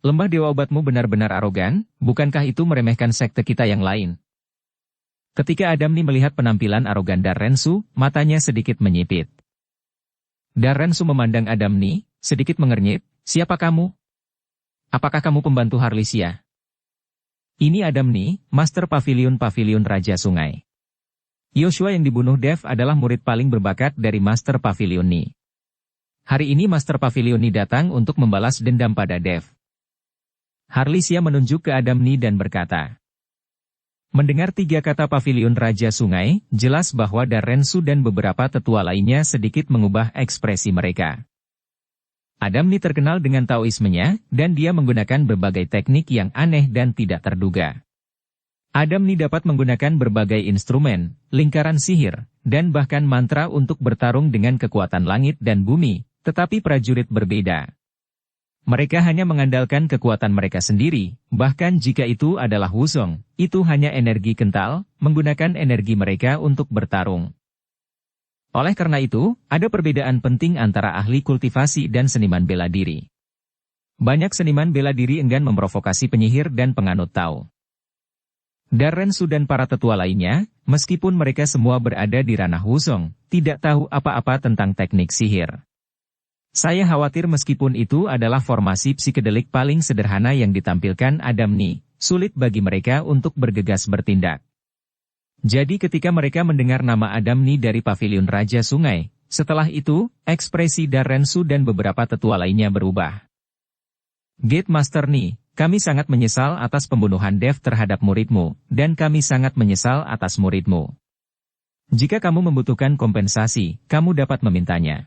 Lembah Dewa Obatmu benar-benar arogan, bukankah itu meremehkan sekte kita yang lain? Ketika Adamni melihat penampilan arogan Darrensu, matanya sedikit menyipit. Darrensu memandang Adamni, sedikit mengernyit, siapa kamu? Apakah kamu pembantu Harlisia? Ini Adamni, Master Paviliun Raja Sungai. Yoshua yang dibunuh Dev adalah murid paling berbakat dari Master Paviliun Ni. Hari ini Master Paviliun Ni datang untuk membalas dendam pada Dev. Harlisia menunjuk ke Adamni dan berkata. Mendengar 3 kata Paviliun Raja Sungai, jelas bahwa Darrensu dan beberapa tetua lainnya sedikit mengubah ekspresi mereka. Adamni terkenal dengan Taoismenya, dan dia menggunakan berbagai teknik yang aneh dan tidak terduga. Adamni dapat menggunakan berbagai instrumen, lingkaran sihir, dan bahkan mantra untuk bertarung dengan kekuatan langit dan bumi, tetapi prajurit berbeda. Mereka hanya mengandalkan kekuatan mereka sendiri, bahkan jika itu adalah Wuzong, itu hanya energi kental, menggunakan energi mereka untuk bertarung. Oleh karena itu, ada perbedaan penting antara ahli kultivasi dan seniman bela diri. Banyak seniman bela diri enggan memprovokasi penyihir dan penganut Tao. Darrensu dan para tetua lainnya, meskipun mereka semua berada di ranah Wuzong, tidak tahu apa-apa tentang teknik sihir. Saya khawatir meskipun itu adalah formasi psikedelik paling sederhana yang ditampilkan Adamni, sulit bagi mereka untuk bergegas bertindak. Jadi ketika mereka mendengar nama Adamni dari Paviliun Raja Sungai, setelah itu, ekspresi Darrensu dan beberapa tetua lainnya berubah. Gate Master Ni, kami sangat menyesal atas pembunuhan Dev terhadap muridmu, dan kami sangat menyesal atas muridmu. Jika kamu membutuhkan kompensasi, kamu dapat memintanya.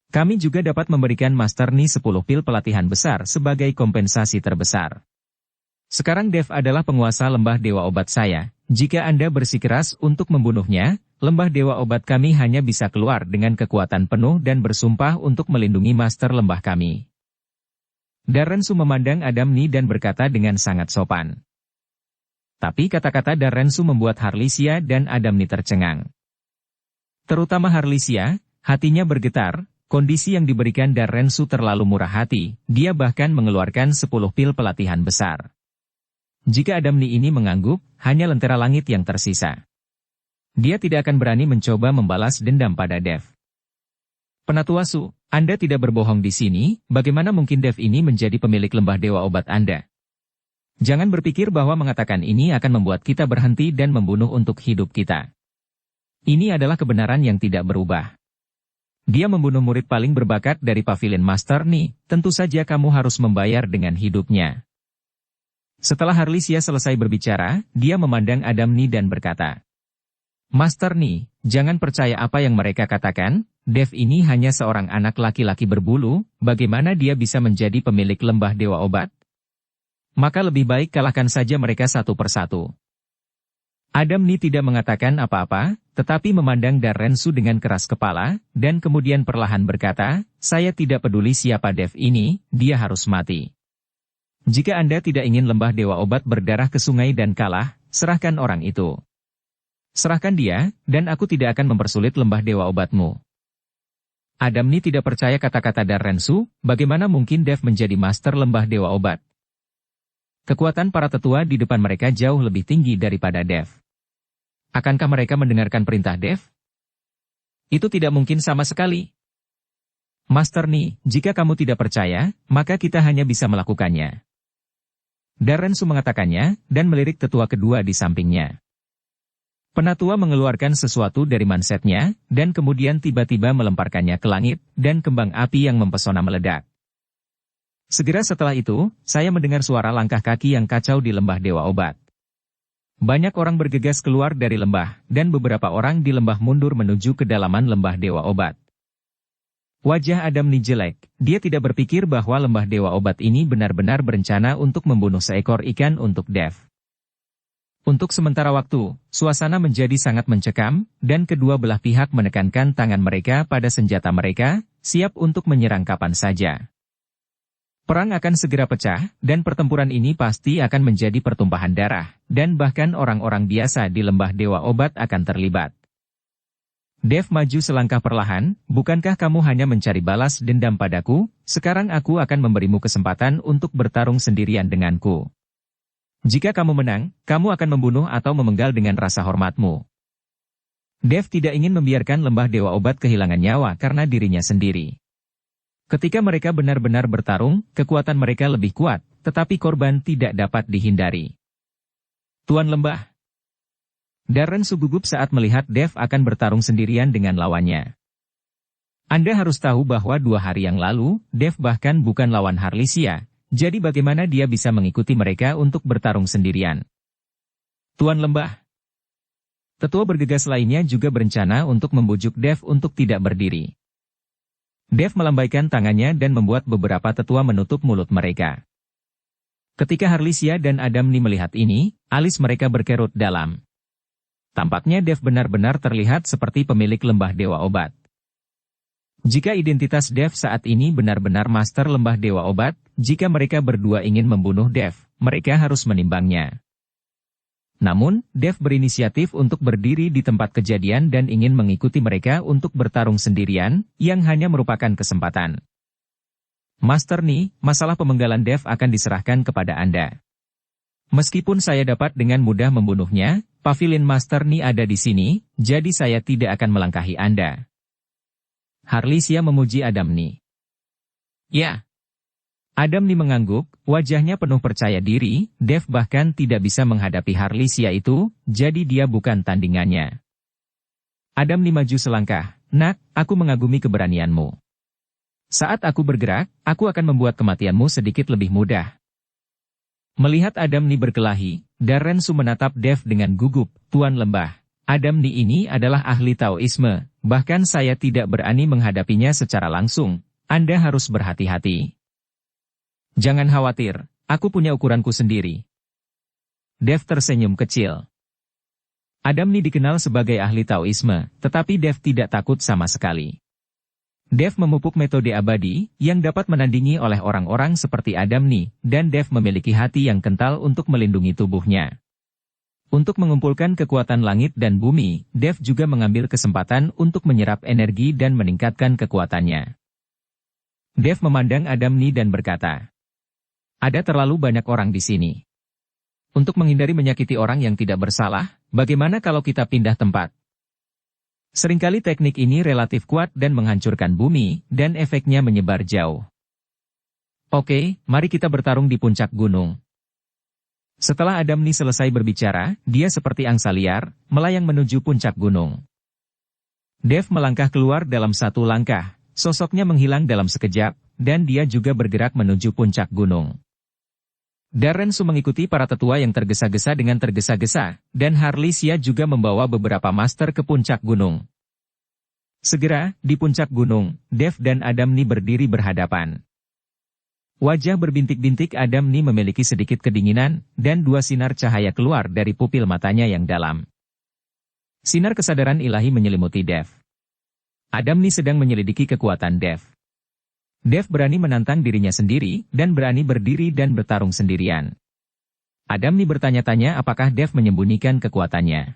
Kami juga dapat memberikan Master Ni 10 pil pelatihan besar sebagai kompensasi terbesar. Sekarang Dev adalah penguasa lembah Dewa Obat saya. Jika Anda bersikeras untuk membunuhnya, lembah Dewa Obat kami hanya bisa keluar dengan kekuatan penuh dan bersumpah untuk melindungi Master lembah kami. Darrensu memandang Adam Ni dan berkata dengan sangat sopan. Tapi kata-kata Darrensu membuat Harlisia dan Adam Ni tercengang. Terutama Harlisia, hatinya bergetar. Kondisi yang diberikan Darrensu terlalu murah hati, dia bahkan mengeluarkan 10 pil pelatihan besar. Jika Adam Ni ini mengangguk, hanya lentera langit yang tersisa. Dia tidak akan berani mencoba membalas dendam pada Dev. Penatua Su, Anda tidak berbohong di sini, bagaimana mungkin Dev ini menjadi pemilik lembah Dewa Obat Anda? Jangan berpikir bahwa mengatakan ini akan membuat kita berhenti dan membunuh untuk hidup kita. Ini adalah kebenaran yang tidak berubah. Dia membunuh murid paling berbakat dari Pavilion Master Ni, tentu saja kamu harus membayar dengan hidupnya. Setelah Harlisia selesai berbicara, dia memandang Adam Ni dan berkata, Master Ni, jangan percaya apa yang mereka katakan, Dev ini hanya seorang anak laki-laki berbulu, bagaimana dia bisa menjadi pemilik lembah Dewa Obat? Maka lebih baik kalahkan saja mereka satu persatu. Adam Ni tidak mengatakan apa-apa, tetapi memandang Darrensu dengan keras kepala, dan kemudian perlahan berkata, saya tidak peduli siapa Dev ini, dia harus mati. Jika Anda tidak ingin lembah Dewa Obat berdarah ke sungai dan kalah, serahkan orang itu. Serahkan dia, dan aku tidak akan mempersulit lembah Dewa Obatmu. Adam Ni tidak percaya kata-kata Darrensu, bagaimana mungkin Dev menjadi master lembah Dewa Obat. Kekuatan para tetua di depan mereka jauh lebih tinggi daripada Dev. Akankah mereka mendengarkan perintah Dev? Itu tidak mungkin sama sekali. Master Ni, jika kamu tidak percaya, maka kita hanya bisa melakukannya. Darrensu mengatakannya, dan melirik tetua kedua di sampingnya. Penatua mengeluarkan sesuatu dari mansetnya, dan kemudian tiba-tiba melemparkannya ke langit, dan kembang api yang mempesona meledak. Segera setelah itu, saya mendengar suara langkah kaki yang kacau di lembah Dewa Obat. Banyak orang bergegas keluar dari lembah, dan beberapa orang di lembah mundur menuju kedalaman lembah Dewa Obat. Wajah Adam Ni jelek, dia tidak berpikir bahwa lembah Dewa Obat ini benar-benar berencana untuk membunuh seekor ikan untuk Dev. Untuk sementara waktu, suasana menjadi sangat mencekam, dan kedua belah pihak menekankan tangan mereka pada senjata mereka, siap untuk menyerang kapan saja. Perang akan segera pecah, dan pertempuran ini pasti akan menjadi pertumpahan darah, dan bahkan orang-orang biasa di lembah Dewa Obat akan terlibat. Dev maju selangkah perlahan, bukankah kamu hanya mencari balas dendam padaku? Sekarang aku akan memberimu kesempatan untuk bertarung sendirian denganku. Jika kamu menang, kamu akan membunuh atau memenggal dengan rasa hormatmu. Dev tidak ingin membiarkan lembah Dewa Obat kehilangan nyawa karena dirinya sendiri. Ketika mereka benar-benar bertarung, kekuatan mereka lebih kuat, tetapi korban tidak dapat dihindari. Tuan Lembah. Darrensu gugup saat melihat Dev akan bertarung sendirian dengan lawannya. Anda harus tahu bahwa 2 hari yang lalu, Dev bahkan bukan lawan Harlisia, jadi bagaimana dia bisa mengikuti mereka untuk bertarung sendirian? Tuan Lembah. Tetua bergegas lainnya juga berencana untuk membujuk Dev untuk tidak berdiri. Dev melambaikan tangannya dan membuat beberapa tetua menutup mulut mereka. Ketika Harlisia dan Adam Ni melihat ini, alis mereka berkerut dalam. Tampaknya Dev benar-benar terlihat seperti pemilik lembah Dewa Obat. Jika identitas Dev saat ini benar-benar master lembah Dewa Obat, jika mereka berdua ingin membunuh Dev, mereka harus menimbangnya. Namun, Dev berinisiatif untuk berdiri di tempat kejadian dan ingin mengikuti mereka untuk bertarung sendirian, yang hanya merupakan kesempatan. Master Ni, masalah pemenggalan Dev akan diserahkan kepada Anda. Meskipun saya dapat dengan mudah membunuhnya, Pavilion Master Ni ada di sini, jadi saya tidak akan melangkahi Anda. Harlisia memuji Adam Ni. Ya. Adam Ni mengangguk, wajahnya penuh percaya diri, Dev bahkan tidak bisa menghadapi Harlisia itu, jadi dia bukan tandingannya. Adam Ni maju selangkah, nak, aku mengagumi keberanianmu. Saat aku bergerak, aku akan membuat kematianmu sedikit lebih mudah. Melihat Adam Ni berkelahi, Darrensu menatap Dev dengan gugup, Tuan Lembah, Adamni ini adalah ahli Taoisme, bahkan saya tidak berani menghadapinya secara langsung. Anda harus berhati-hati. Jangan khawatir, aku punya ukuranku sendiri. Dev tersenyum kecil. Adamni dikenal sebagai ahli Taoisme, tetapi Dev tidak takut sama sekali. Dev memupuk metode abadi, yang dapat menandingi oleh orang-orang seperti Adamni, dan Dev memiliki hati yang kental untuk melindungi tubuhnya. Untuk mengumpulkan kekuatan langit dan bumi, Dev juga mengambil kesempatan untuk menyerap energi dan meningkatkan kekuatannya. Dev memandang Adamni dan berkata, "Ada terlalu banyak orang di sini. Untuk menghindari menyakiti orang yang tidak bersalah, bagaimana kalau kita pindah tempat?" Seringkali teknik ini relatif kuat dan menghancurkan bumi, dan efeknya menyebar jauh. Oke, mari kita bertarung di puncak gunung. Setelah Adamni selesai berbicara, dia seperti angsa liar, melayang menuju puncak gunung. Dev melangkah keluar dalam satu langkah, sosoknya menghilang dalam sekejap, dan dia juga bergerak menuju puncak gunung. Darren Su mengikuti para tetua yang tergesa-gesa dengan tergesa-gesa, dan Harley Xia juga membawa beberapa master ke puncak gunung. Segera, di puncak gunung, Dev dan Adamni berdiri berhadapan. Wajah berbintik-bintik Adamni memiliki sedikit kedinginan, dan dua sinar cahaya keluar dari pupil matanya yang dalam. Sinar kesadaran ilahi menyelimuti Dev. Adamni sedang menyelidiki kekuatan Dev. Dev berani menantang dirinya sendiri, dan berani berdiri dan bertarung sendirian. Adamni bertanya-tanya apakah Dev menyembunyikan kekuatannya.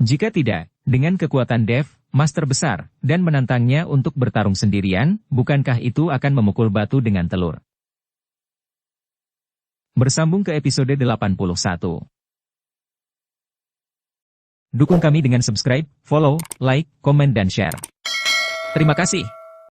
Jika tidak, dengan kekuatan Dev, Master besar, dan menantangnya untuk bertarung sendirian, bukankah itu akan memukul batu dengan telur? Bersambung ke episode 81. Dukung kami dengan subscribe, follow, like, komen dan share. Terima kasih.